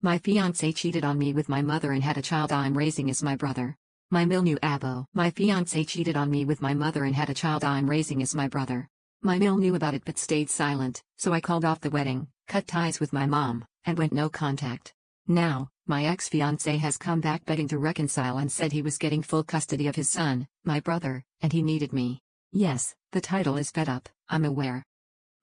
My fiancé cheated on me with my mother and had a child I'm raising as my brother. My mill knew abo. My fiancé cheated on me with my mother and had a child I'm raising as my brother. My mill knew about it but stayed silent, so I called off the wedding, cut ties with my mom, and went no contact. Now, my ex-fiancé has come back begging to reconcile and said he was getting full custody of his son, my brother, and he needed me. Yes, the title is fed up, I'm aware.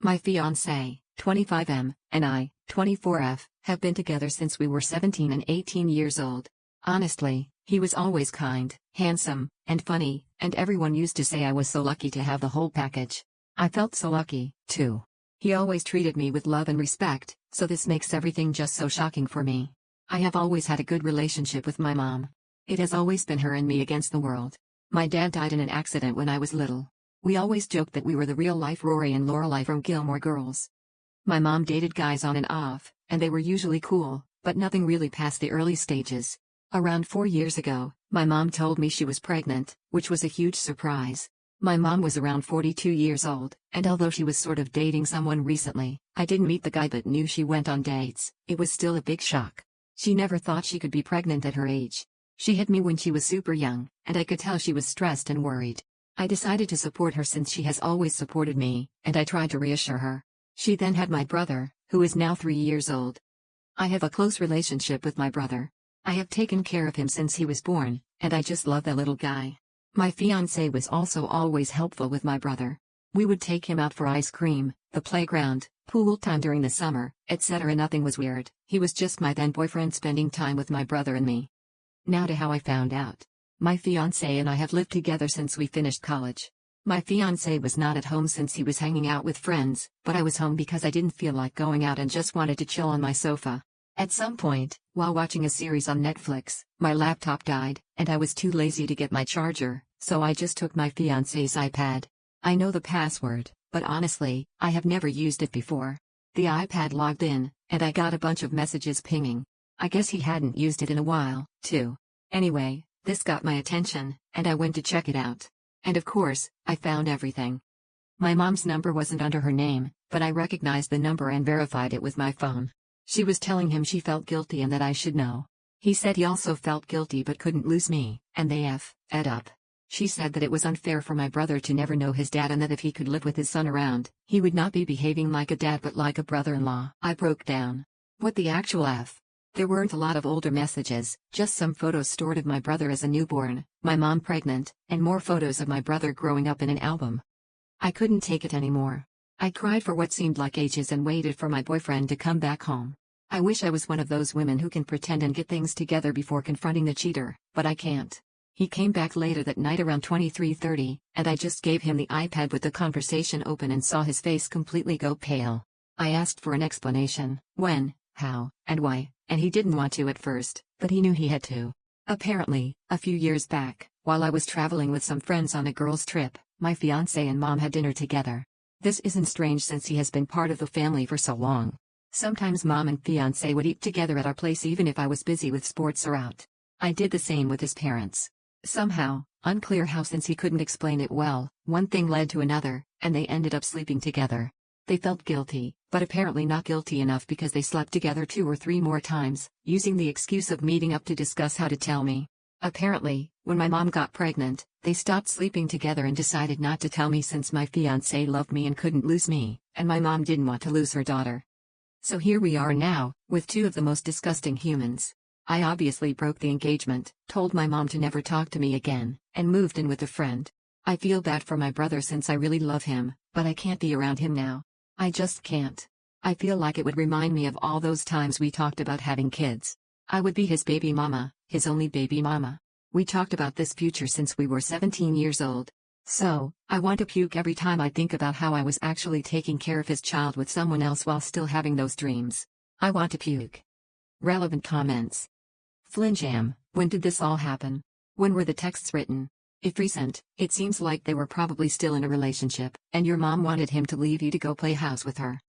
My fiancé, 25M, and I, 24F, have been together since we were 17 and 18 years old. Honestly, he was always kind, handsome, and funny, and everyone used to say I was so lucky to have the whole package. I felt so lucky, too. He always treated me with love and respect, so this makes everything just so shocking for me. I have always had a good relationship with my mom. It has always been her and me against the world. My dad died in an accident when I was little. We always joked that we were the real-life Rory and Lorelai from Gilmore Girls. My mom dated guys on and off, and they were usually cool, but nothing really past the early stages. Around 4 years ago, my mom told me she was pregnant, which was a huge surprise. My mom was around 42 years old, and although she was sort of dating someone recently, I didn't meet the guy but knew she went on dates. It was still a big shock. She never thought she could be pregnant at her age. She hit me when she was super young, and I could tell she was stressed and worried. I decided to support her since she has always supported me, and I tried to reassure her. She then had my brother, who is now 3 years old. I have a close relationship with my brother. I have taken care of him since he was born, and I just love that little guy. My fiancé was also always helpful with my brother. We would take him out for ice cream, the playground, pool time during the summer, etc. Nothing was weird. He was just my then boyfriend spending time with my brother and me. Now to how I found out. My fiancé and I have lived together since we finished college. My fiancé was not at home since he was hanging out with friends, but I was home because I didn't feel like going out and just wanted to chill on my sofa. At some point, while watching a series on Netflix, my laptop died, and I was too lazy to get my charger, so I just took my fiancé's iPad. I know the password, but honestly, I have never used it before. The iPad logged in, and I got a bunch of messages pinging. I guess he hadn't used it in a while, too. Anyway, this got my attention, and I went to check it out. And of course, I found everything. My mom's number wasn't under her name, but I recognized the number and verified it with my phone. She was telling him she felt guilty and that I should know. He said he also felt guilty but couldn't lose me, and they ed up. She said that it was unfair for my brother to never know his dad and that if he could live with his son around, he would not be behaving like a dad but like a brother-in-law. I broke down. What the actual F? There weren't a lot of older messages, just some photos stored of my brother as a newborn, my mom pregnant, and more photos of my brother growing up in an album. I couldn't take it anymore. I cried for what seemed like ages and waited for my boyfriend to come back home. I wish I was one of those women who can pretend and get things together before confronting the cheater, but I can't. He came back later that night around 23:30, and I just gave him the iPad with the conversation open and saw his face completely go pale. I asked for an explanation, when, how, and why, and he didn't want to at first, but he knew he had to. Apparently, a few years back, while I was traveling with some friends on a girls' trip, my fiancé and mom had dinner together. This isn't strange since he has been part of the family for so long. Sometimes mom and fiancé would eat together at our place even if I was busy with sports or out. I did the same with his parents. Somehow, unclear how since he couldn't explain it well, one thing led to another, and they ended up sleeping together. They felt guilty, but apparently not guilty enough because they slept together 2 or 3 more times, using the excuse of meeting up to discuss how to tell me. Apparently, when my mom got pregnant, they stopped sleeping together and decided not to tell me since my fiancé loved me and couldn't lose me, and my mom didn't want to lose her daughter. So here we are now, with 2 of the most disgusting humans. I obviously broke the engagement, told my mom to never talk to me again, and moved in with a friend. I feel bad for my brother since I really love him, but I can't be around him now. I just can't. I feel like it would remind me of all those times we talked about having kids. I would be his baby mama, his only baby mama. We talked about this future since we were 17 years old. So, I want to puke every time I think about how I was actually taking care of his child with someone else while still having those dreams. I want to puke. Relevant comments. Flinjam, when did this all happen? When were the texts written? If recent, it seems like they were probably still in a relationship, and your mom wanted him to leave you to go play house with her.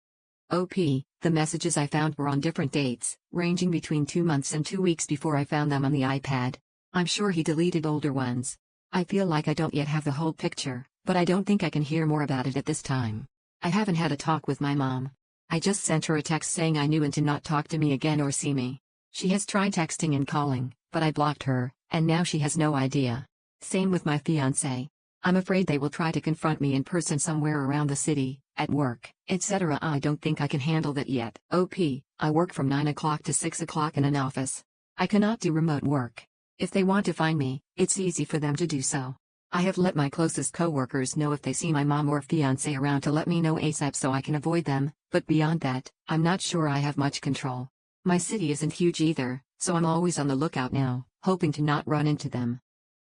OP, the messages I found were on different dates, ranging between 2 months and 2 weeks before I found them on the iPad. I'm sure he deleted older ones. I feel like I don't yet have the whole picture, but I don't think I can hear more about it at this time. I haven't had a talk with my mom. I just sent her a text saying I knew and to not talk to me again or see me. She has tried texting and calling, but I blocked her, and now she has no idea. Same with my fiancé. I'm afraid they will try to confront me in person somewhere around the city, at work, etc. I don't think I can handle that yet. I work from 9 o'clock to 6 o'clock in an office. I cannot do remote work. If they want to find me, it's easy for them to do so. I have let my closest coworkers know if they see my mom or fiancé around to let me know ASAP so I can avoid them, but beyond that, I'm not sure I have much control. My city isn't huge either, so I'm always on the lookout now, hoping to not run into them.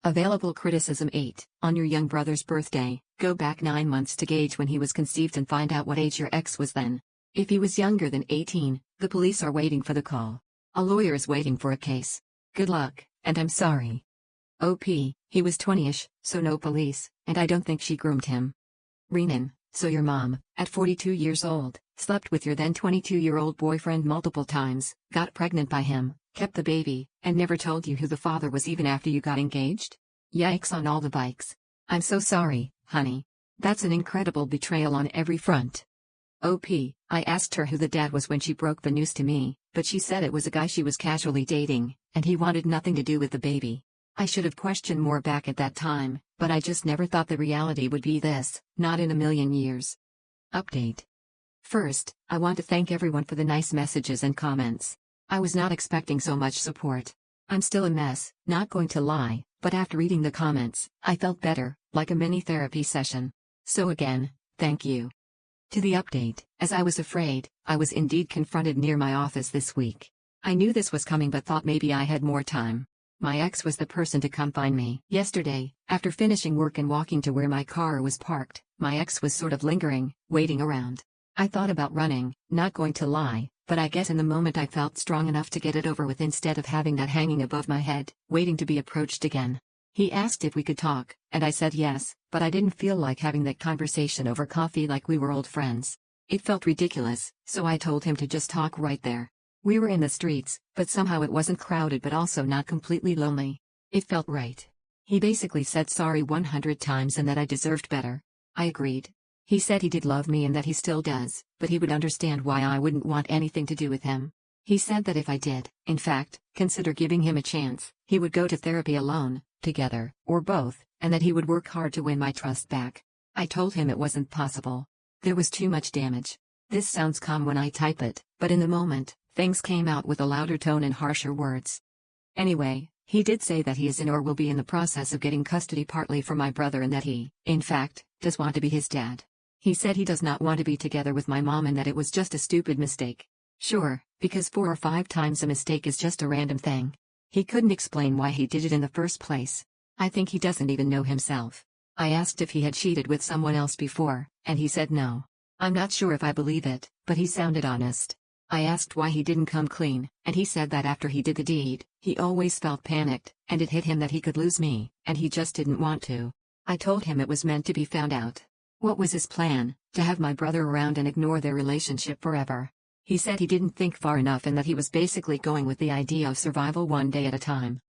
Available criticism 8. On your young brother's birthday, go back 9 months to gauge when he was conceived and find out what age your ex was then. If he was younger than 18, the police are waiting for the call. A lawyer is waiting for a case. Good luck, and I'm sorry. He was 20ish, so no police, and I don't think she groomed him. Renan, so your mom, at 42 years old, slept with your then 22-year-old boyfriend multiple times, got pregnant by him, kept the baby, and never told you who the father was even after you got engaged? Yikes on all the bikes. I'm so sorry, honey. That's an incredible betrayal on every front. I asked her who the dad was when she broke the news to me, but she said it was a guy she was casually dating, and he wanted nothing to do with the baby. I should have questioned more back at that time, but I just never thought the reality would be this, not in a million years. Update. First, I want to thank everyone for the nice messages and comments. I was not expecting so much support. I'm still a mess, not going to lie, but after reading the comments, I felt better, like a mini therapy session. So again, thank you. To the update, as I was afraid, I was indeed confronted near my office this week. I knew this was coming but thought maybe I had more time. My ex was the person to come find me. Yesterday, after finishing work and walking to where my car was parked, my ex was sort of lingering, waiting around. I thought about running, not going to lie, but I guess in the moment I felt strong enough to get it over with instead of having that hanging above my head, waiting to be approached again. He asked if we could talk, and I said yes, but I didn't feel like having that conversation over coffee like we were old friends. It felt ridiculous, so I told him to just talk right there. We were in the streets, but somehow it wasn't crowded but also not completely lonely. It felt right. He basically said sorry 100 times and that I deserved better. I agreed. He said he did love me and that he still does, but he would understand why I wouldn't want anything to do with him. He said that if I did, in fact, consider giving him a chance, he would go to therapy alone, together, or both, and that he would work hard to win my trust back. I told him it wasn't possible. There was too much damage. This sounds calm when I type it, but in the moment, things came out with a louder tone and harsher words. Anyway, he did say that he is in or will be in the process of getting custody partly for my brother and that he, in fact, does want to be his dad. He said he does not want to be together with my mom and that it was just a stupid mistake. Sure, because 4 or 5 times a mistake is just a random thing. He couldn't explain why he did it in the first place. I think he doesn't even know himself. I asked if he had cheated with someone else before, and he said no. I'm not sure if I believe it, but he sounded honest. I asked why he didn't come clean, and he said that after he did the deed, he always felt panicked, and it hit him that he could lose me, and he just didn't want to. I told him it was meant to be found out. What was his plan? To have my brother around and ignore their relationship forever? He said he didn't think far enough and that he was basically going with the idea of survival one day at a time.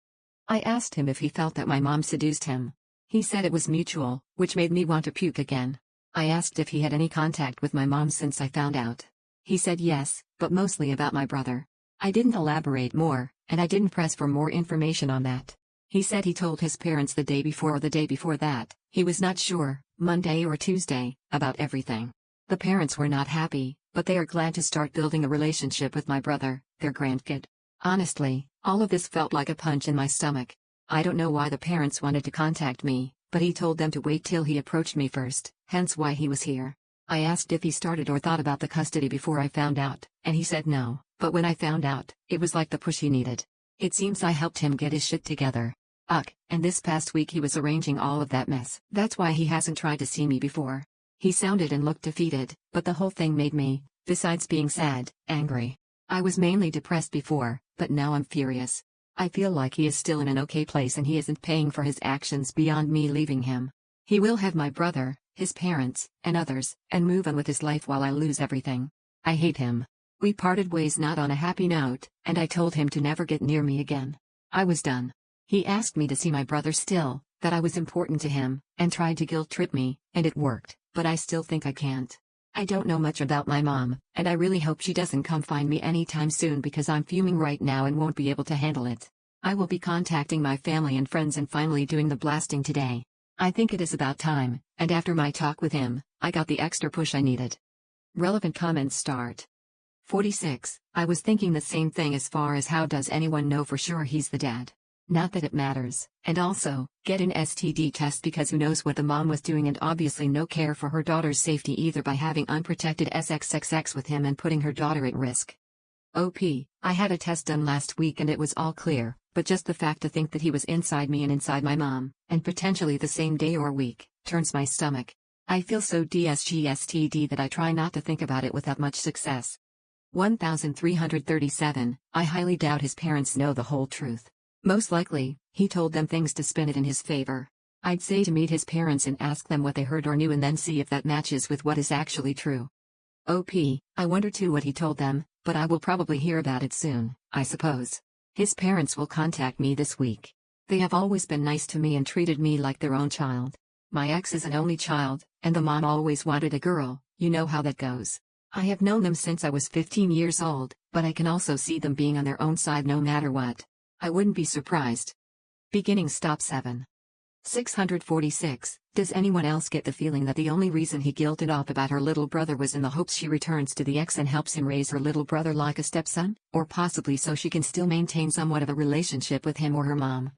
I asked him if he felt that my mom seduced him. He said it was mutual, which made me want to puke again. I asked if he had any contact with my mom since I found out. He said yes, but mostly about my brother. I didn't elaborate more, and I didn't press for more information on that. He said he told his parents the day before or the day before that, he was not sure, Monday or Tuesday, about everything. The parents were not happy, but they are glad to start building a relationship with my brother, their grandkid. Honestly, all of this felt like a punch in my stomach. I don't know why the parents wanted to contact me, but he told them to wait till he approached me first, hence why he was here. I asked if he started or thought about the custody before I found out, and he said no, but when I found out, it was like the push he needed. It seems I helped him get his shit together. And this past week he was arranging all of that mess. That's why he hasn't tried to see me before. He sounded and looked defeated, but the whole thing made me, besides being sad, angry. I was mainly depressed before, but now I'm furious. I feel like he is still in an okay place and he isn't paying for his actions beyond me leaving him. He will have my brother, his parents, and others, and move on with his life while I lose everything. I hate him. We parted ways not on a happy note, and I told him to never get near me again. I was done. He asked me to see my brother still, that I was important to him, and tried to guilt-trip me, and it worked, but I still think I can't. I don't know much about my mom, and I really hope she doesn't come find me anytime soon because I'm fuming right now and won't be able to handle it. I will be contacting my family and friends and finally doing the blasting today. I think it is about time, and after my talk with him, I got the extra push I needed. Relevant comments start. 46. I was thinking the same thing as far as how does anyone know for sure he's the dad? Not that it matters, and also, get an STD test because who knows what the mom was doing and obviously no care for her daughter's safety either by having unprotected SXXX with him and putting her daughter at risk. OP, I had a test done last week and it was all clear, but just the fact to think that he was inside me and inside my mom, and potentially the same day or week, turns my stomach. I feel so DSGSTD that I try not to think about it without much success. 1337, I highly doubt his parents know the whole truth. Most likely, he told them things to spin it in his favor. I'd say to meet his parents and ask them what they heard or knew and then see if that matches with what is actually true. OP, I wonder too what he told them, but I will probably hear about it soon, I suppose. His parents will contact me this week. They have always been nice to me and treated me like their own child. My ex is an only child, and the mom always wanted a girl, you know how that goes. I have known them since I was 15 years old, but I can also see them being on their own side no matter what. I wouldn't be surprised. Beginning stop 7. 646. Does anyone else get the feeling that the only reason he guilted off about her little brother was in the hopes she returns to the ex and helps him raise her little brother like a stepson, or possibly so she can still maintain somewhat of a relationship with him or her mom?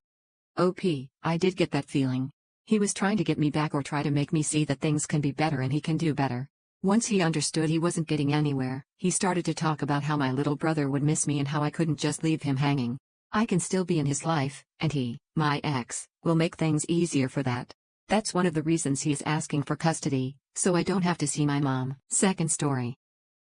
OP, I did get that feeling. He was trying to get me back or try to make me see that things can be better and he can do better. Once he understood he wasn't getting anywhere, he started to talk about how my little brother would miss me and how I couldn't just leave him hanging. I can still be in his life, and he, my ex, will make things easier for that. That's one of the reasons he is asking for custody, so I don't have to see my mom. Second story.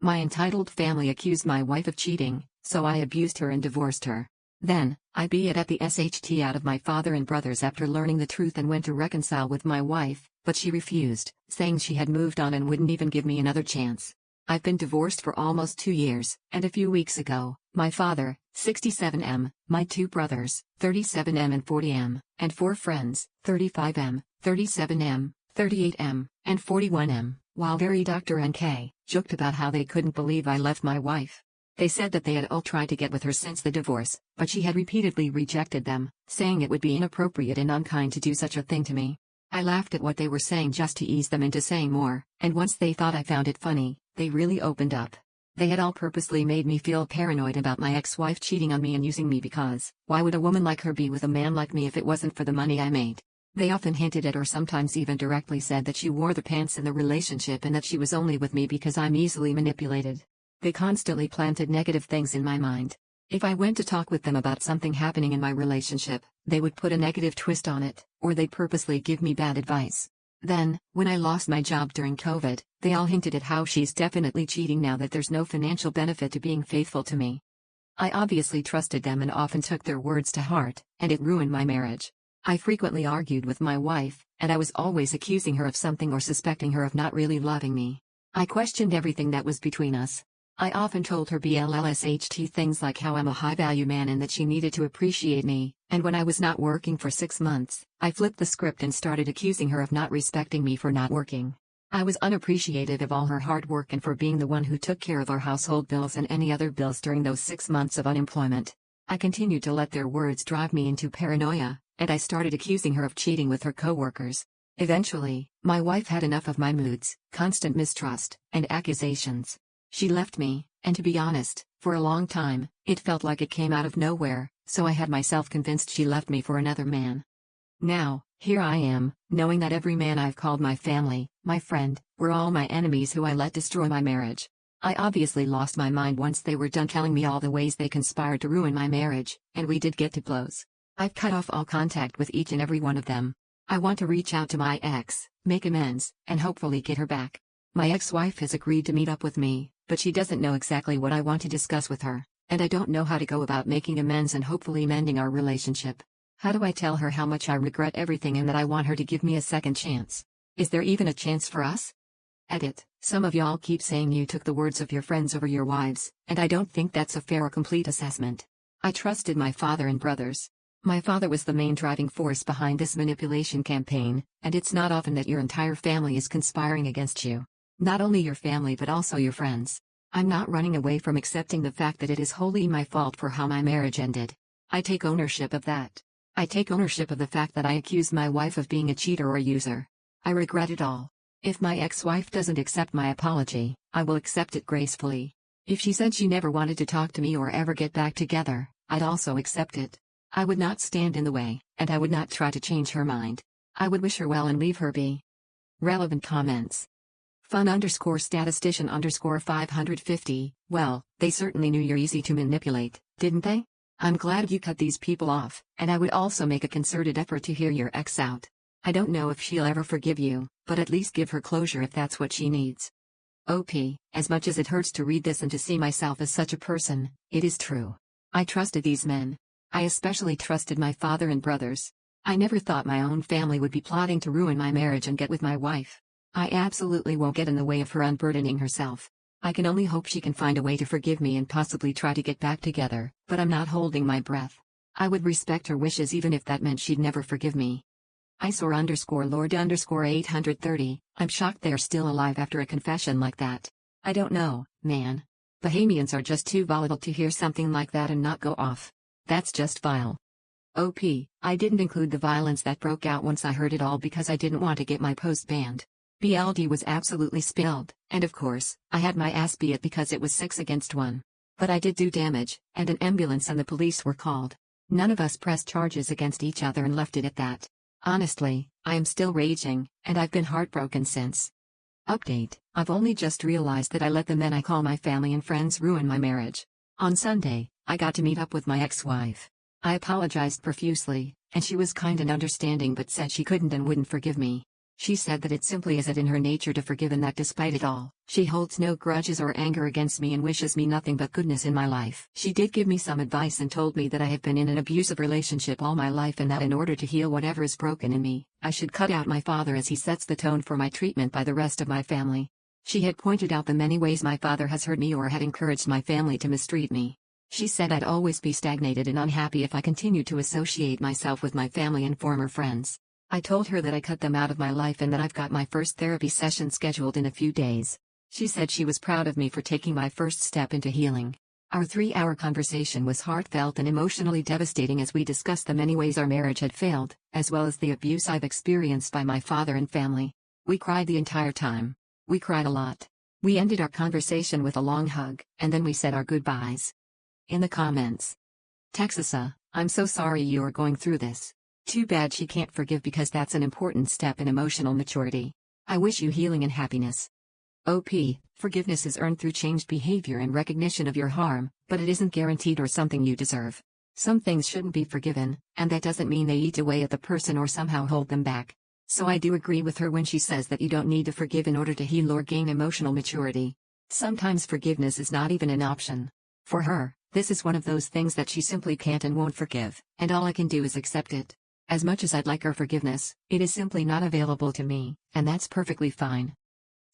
My entitled family accused my wife of cheating, so I abused her and divorced her. Then, I beat it at the SHT out of my father and brothers after learning the truth and went to reconcile with my wife, but she refused, saying she had moved on and wouldn't even give me another chance. I've been divorced for almost 2 years, and a few weeks ago, my father, 67M, my 2 brothers, 37M and 40M, and 4 friends, 35M, 37M, 38M, and 41M, while very Dr. NK, joked about how they couldn't believe I left my wife. They said that they had all tried to get with her since the divorce, but she had repeatedly rejected them, saying it would be inappropriate and unkind to do such a thing to me. I laughed at what they were saying just to ease them into saying more, and once they thought I found it funny, they really opened up. They had all purposely made me feel paranoid about my ex-wife cheating on me and using me because, why would a woman like her be with a man like me if it wasn't for the money I made? They often hinted at or sometimes even directly said that she wore the pants in the relationship and that she was only with me because I'm easily manipulated. They constantly planted negative things in my mind. If I went to talk with them about something happening in my relationship, they would put a negative twist on it, or they'd purposely give me bad advice. Then, when I lost my job during COVID, they all hinted at how she's definitely cheating now that there's no financial benefit to being faithful to me. I obviously trusted them and often took their words to heart, and it ruined my marriage. I frequently argued with my wife, and I was always accusing her of something or suspecting her of not really loving me. I questioned everything that was between us. I often told her BLLSHT things like how I'm a high-value man and that she needed to appreciate me, and when I was not working for 6 months, I flipped the script and started accusing her of not respecting me for not working. I was unappreciative of all her hard work and for being the one who took care of our household bills and any other bills during those 6 months of unemployment. I continued to let their words drive me into paranoia, and I started accusing her of cheating with her coworkers. Eventually, my wife had enough of my moods, constant mistrust, and accusations. She left me, and to be honest, for a long time, it felt like it came out of nowhere, so I had myself convinced she left me for another man. Now, here I am, knowing that every man I've called my family, my friend, were all my enemies who I let destroy my marriage. I obviously lost my mind once they were done telling me all the ways they conspired to ruin my marriage, and we did get to blows. I've cut off all contact with each and every one of them. I want to reach out to my ex, make amends, and hopefully get her back. My ex-wife has agreed to meet up with me, but she doesn't know exactly what I want to discuss with her, and I don't know how to go about making amends and hopefully mending our relationship. How do I tell her how much I regret everything and that I want her to give me a second chance? Is there even a chance for us? Edit. Some of y'all keep saying you took the words of your friends over your wives, and I don't think that's a fair or complete assessment. I trusted my father and brothers. My father was the main driving force behind this manipulation campaign, and it's not often that your entire family is conspiring against you. Not only your family but also your friends. I'm not running away from accepting the fact that it is wholly my fault for how my marriage ended. I take ownership of that. I take ownership of the fact that I accused my wife of being a cheater or a user. I regret it all. If my ex-wife doesn't accept my apology, I will accept it gracefully. If she said she never wanted to talk to me or ever get back together, I'd also accept it. I would not stand in the way, and I would not try to change her mind. I would wish her well and leave her be. Relevant comments. Fun_statistician_550, well, they certainly knew you're easy to manipulate, didn't they? I'm glad you cut these people off, and I would also make a concerted effort to hear your ex out. I don't know if she'll ever forgive you, but at least give her closure if that's what she needs. OP, as much as it hurts to read this and to see myself as such a person, it is true. I trusted these men. I especially trusted my father and brothers. I never thought my own family would be plotting to ruin my marriage and get with my wife. I absolutely won't get in the way of her unburdening herself. I can only hope she can find a way to forgive me and possibly try to get back together, but I'm not holding my breath. I would respect her wishes even if that meant she'd never forgive me. ISOR_Lord_830, I'm shocked they're still alive after a confession like that. I don't know, man. Bahamians are just too volatile to hear something like that and not go off. That's just vile. OP, I didn't include the violence that broke out once I heard it all because I didn't want to get my post banned. BLD was absolutely spilled, and of course, I had my ass beat because it was 6 against 1. But I did do damage, and an ambulance and the police were called. None of us pressed charges against each other and left it at that. Honestly, I am still raging, and I've been heartbroken since. Update, I've only just realized that I let the men I call my family and friends ruin my marriage. On Sunday, I got to meet up with my ex-wife. I apologized profusely, and she was kind and understanding but said she couldn't and wouldn't forgive me. She said that it simply isn't in her nature to forgive and that despite it all, she holds no grudges or anger against me and wishes me nothing but goodness in my life. She did give me some advice and told me that I have been in an abusive relationship all my life and that in order to heal whatever is broken in me, I should cut out my father as he sets the tone for my treatment by the rest of my family. She had pointed out the many ways my father has hurt me or had encouraged my family to mistreat me. She said I'd always be stagnated and unhappy if I continued to associate myself with my family and former friends. I told her that I cut them out of my life and that I've got my first therapy session scheduled in a few days. She said she was proud of me for taking my first step into healing. Our 3-hour conversation was heartfelt and emotionally devastating as we discussed the many ways our marriage had failed, as well as the abuse I've experienced by my father and family. We cried the entire time. We cried a lot. We ended our conversation with a long hug, and then we said our goodbyes. In the comments. Texasa, I'm so sorry you are going through this. Too bad she can't forgive because that's an important step in emotional maturity. I wish you healing and happiness. OP, forgiveness is earned through changed behavior and recognition of your harm, but it isn't guaranteed or something you deserve. Some things shouldn't be forgiven, and that doesn't mean they eat away at the person or somehow hold them back. So I do agree with her when she says that you don't need to forgive in order to heal or gain emotional maturity. Sometimes forgiveness is not even an option. For her, this is one of those things that she simply can't and won't forgive, and all I can do is accept it. As much as I'd like her forgiveness, it is simply not available to me, and that's perfectly fine.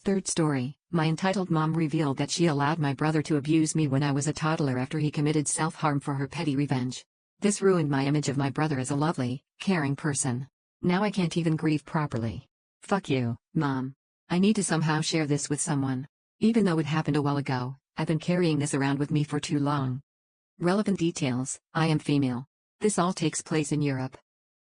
Third story, my entitled mom revealed that she allowed my brother to abuse me when I was a toddler after he committed self-harm for her petty revenge. This ruined my image of my brother as a lovely, caring person. Now I can't even grieve properly. Fuck you, Mom. I need to somehow share this with someone. Even though it happened a while ago, I've been carrying this around with me for too long. Relevant details, I am female. This all takes place in Europe.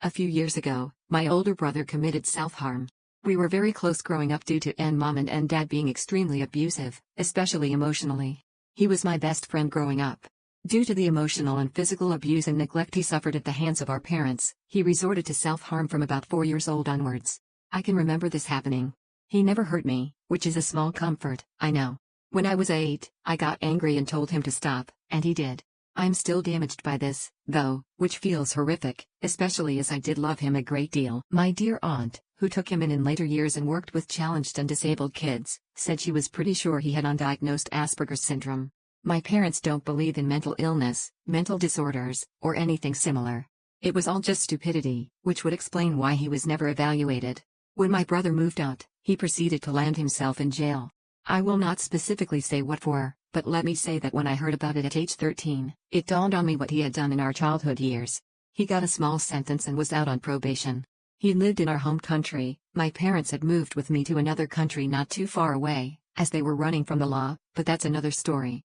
A few years ago, my older brother committed self-harm. We were very close growing up due to mom and dad being extremely abusive, especially emotionally. He was my best friend growing up. Due to the emotional and physical abuse and neglect he suffered at the hands of our parents, he resorted to self-harm from about 4 years old onwards. I can remember this happening. He never hurt me, which is a small comfort, I know. When I was 8, I got angry and told him to stop, and he did. I'm still damaged by this, though, which feels horrific, especially as I did love him a great deal. My dear aunt, who took him in later years and worked with challenged and disabled kids, said she was pretty sure he had undiagnosed Asperger's syndrome. My parents don't believe in mental illness, mental disorders, or anything similar. It was all just stupidity, which would explain why he was never evaluated. When my brother moved out, he proceeded to land himself in jail. I will not specifically say what for, but let me say that when I heard about it at age 13, it dawned on me what he had done in our childhood years. He got a small sentence and was out on probation. He lived in our home country. My parents had moved with me to another country not too far away, as they were running from the law, but that's another story.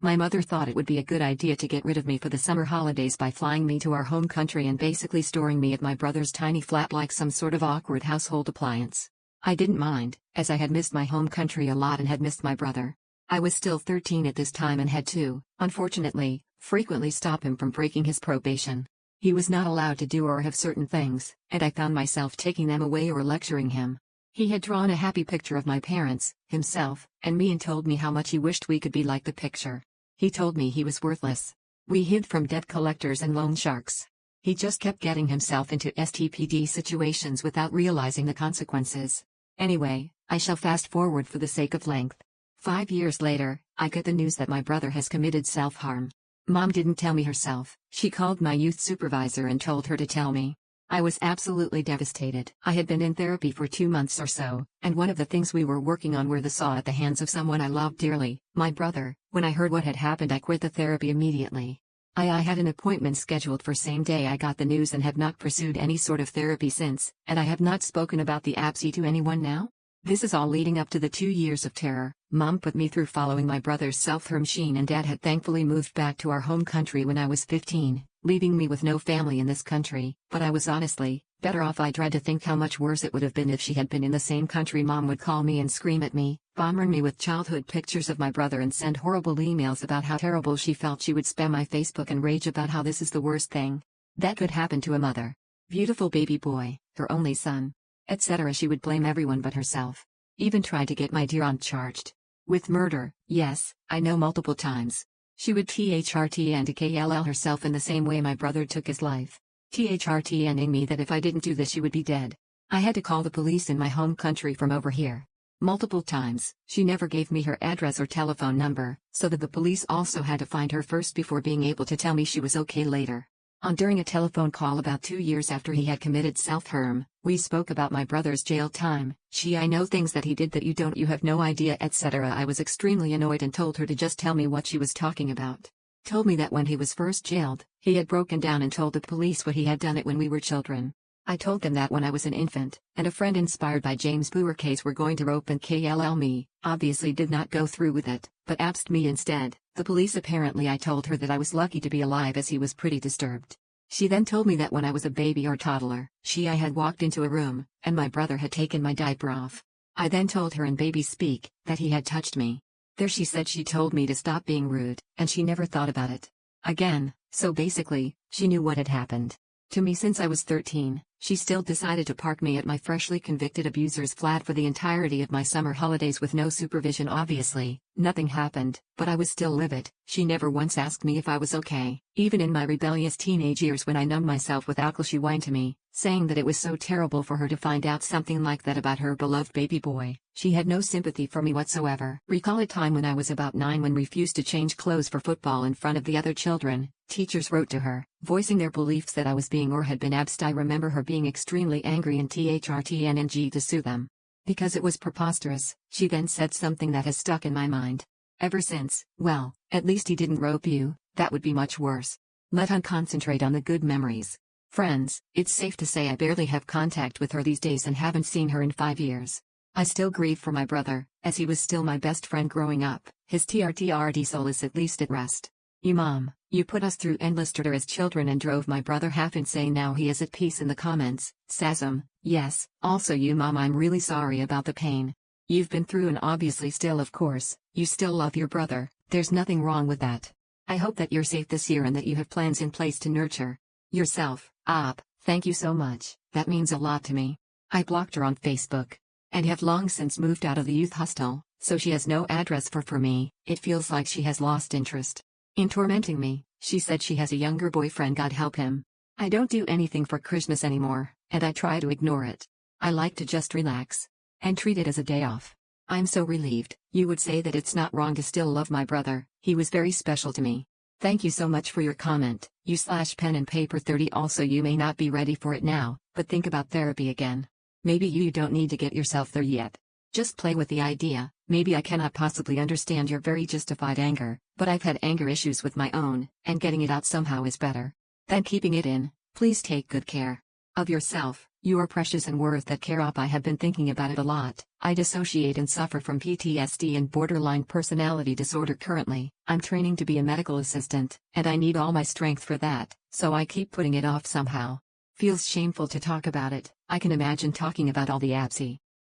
My mother thought it would be a good idea to get rid of me for the summer holidays by flying me to our home country and basically storing me at my brother's tiny flat like some sort of awkward household appliance. I didn't mind, as I had missed my home country a lot and had missed my brother. I was still 13 at this time and had to, unfortunately, frequently stop him from breaking his probation. He was not allowed to do or have certain things, and I found myself taking them away or lecturing him. He had drawn a happy picture of my parents, himself, and me and told me how much he wished we could be like the picture. He told me he was worthless. We hid from debt collectors and loan sharks. He just kept getting himself into STPD situations without realizing the consequences. Anyway, I shall fast forward for the sake of length. 5 years later, I get the news that my brother has committed self-harm. Mom didn't tell me herself. She called my youth supervisor and told her to tell me. I was absolutely devastated. I had been in therapy for 2 months or so, and one of the things we were working on were the saw at the hands of someone I loved dearly, my brother. When I heard what had happened, I quit the therapy immediately. I had an appointment scheduled for same day I got the news and have not pursued any sort of therapy since, and I have not spoken about the abscess to anyone now. This is all leading up to the 2 years of terror Mom put me through following my brother's self-harm. And Dad had thankfully moved back to our home country when I was 15, leaving me with no family in this country, but I was honestly better off. I dread to think how much worse it would have been if she had been in the same country. Mom would call me and scream at me, bomb me with childhood pictures of my brother and send horrible emails about how terrible she felt. She would spam my Facebook and rage about how this is the worst thing that could happen to a mother. Beautiful baby boy, her only son, etc. She would blame everyone but herself. Even tried to get my dear aunt charged with murder. Yes, I know, multiple times. She would THRTN to KLL herself in the same way my brother took his life. THRTNing me that if I didn't do this she would be dead. I had to call the police in my home country from over here. Multiple times. She never gave me her address or telephone number, so that the police also had to find her first before being able to tell me she was okay later. During a telephone call about 2 years after he had committed self-harm, we spoke about my brother's jail time. I know things that he did that you have no idea, etc. I was extremely annoyed and told her to just tell me what she was talking about. Told me that when he was first jailed, he had broken down and told the police what he had done it when we were children. I told them that when I was an infant, and a friend inspired by James Boer case were going to rope and KLL me, obviously did not go through with it, but absed me instead. The police apparently. I told her that I was lucky to be alive as he was pretty disturbed. She then told me that when I was a baby or toddler, I had walked into a room, and my brother had taken my diaper off. I then told her in baby speak, that he had touched me. There she said she told me to stop being rude, and she never thought about it again. So basically, she knew what had happened to me since I was 13. She still decided to park me at my freshly convicted abuser's flat for the entirety of my summer holidays with no supervision. Obviously, nothing happened, but I was still livid. She never once asked me if I was okay. Even in my rebellious teenage years when I numbed myself with alcohol, she whined to me, saying that it was so terrible for her to find out something like that about her beloved baby boy. She had no sympathy for me whatsoever. Recall a time when I was about 9 when refused to change clothes for football in front of the other children. Teachers wrote to her, voicing their beliefs that I was being or had been absed. I remember her being extremely angry and THRTNNG to sue them. Because it was preposterous. She then said something that has stuck in my mind ever since. Well, at least he didn't rope you, that would be much worse. Let us concentrate on the good memories. Friends, it's safe to say I barely have contact with her these days and haven't seen her in 5 years. I still grieve for my brother, as he was still my best friend growing up. His TRTRD soul is at least at rest. You mom, you put us through endless torture as children and drove my brother half insane. Now he is at peace. In the comments, Sasm, yes, also you mom, I'm really sorry about the pain you've been through, and obviously still, of course, you still love your brother. There's nothing wrong with that. I hope that you're safe this year and that you have plans in place to nurture yourself up. Thank you so much, that means a lot to me. I blocked her on Facebook and have long since moved out of the youth hostel, so she has no address for me. It feels like she has lost interest in tormenting me. She said she has a younger boyfriend, God help him. I don't do anything for Christmas anymore, and I try to ignore it. I like to just relax and treat it as a day off. I'm so relieved. You would say that it's not wrong to still love my brother. He was very special to me. Thank you so much for your comment. /pen and paper 30. Also, you may not be ready for it now, but think about therapy again. Maybe you don't need to get yourself there yet. Just play with the idea. Maybe I cannot possibly understand your very justified anger, but I've had anger issues with my own, and getting it out somehow is better than keeping it in. Please take good care of yourself. You are precious and worth that care up. I have been thinking about it a lot. I dissociate and suffer from PTSD and borderline personality disorder currently. I'm training to be a medical assistant, and I need all my strength for that, so I keep putting it off somehow. Feels shameful to talk about it. I can imagine talking about all the abs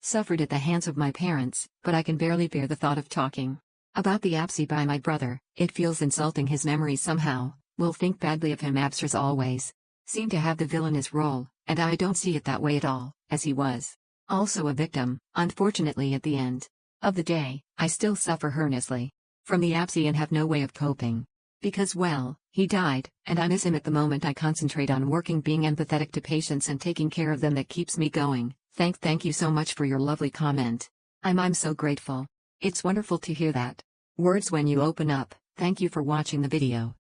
suffered at the hands of my parents, but I can barely bear the thought of talking about the abs by my brother. It feels insulting. His memory somehow will think badly of him. Absers always seem to have the villainous role, and I don't see it that way at all, as he was also a victim. Unfortunately, at the end of the day, I still suffer earnestly from the abs and have no way of coping. Because, well, he died, and I miss him at the moment. I concentrate on working, being empathetic to patients and taking care of them. That keeps me going. Thank you so much for your lovely comment. I'm so grateful. It's wonderful to hear that words when you open up. Thank you for watching the video.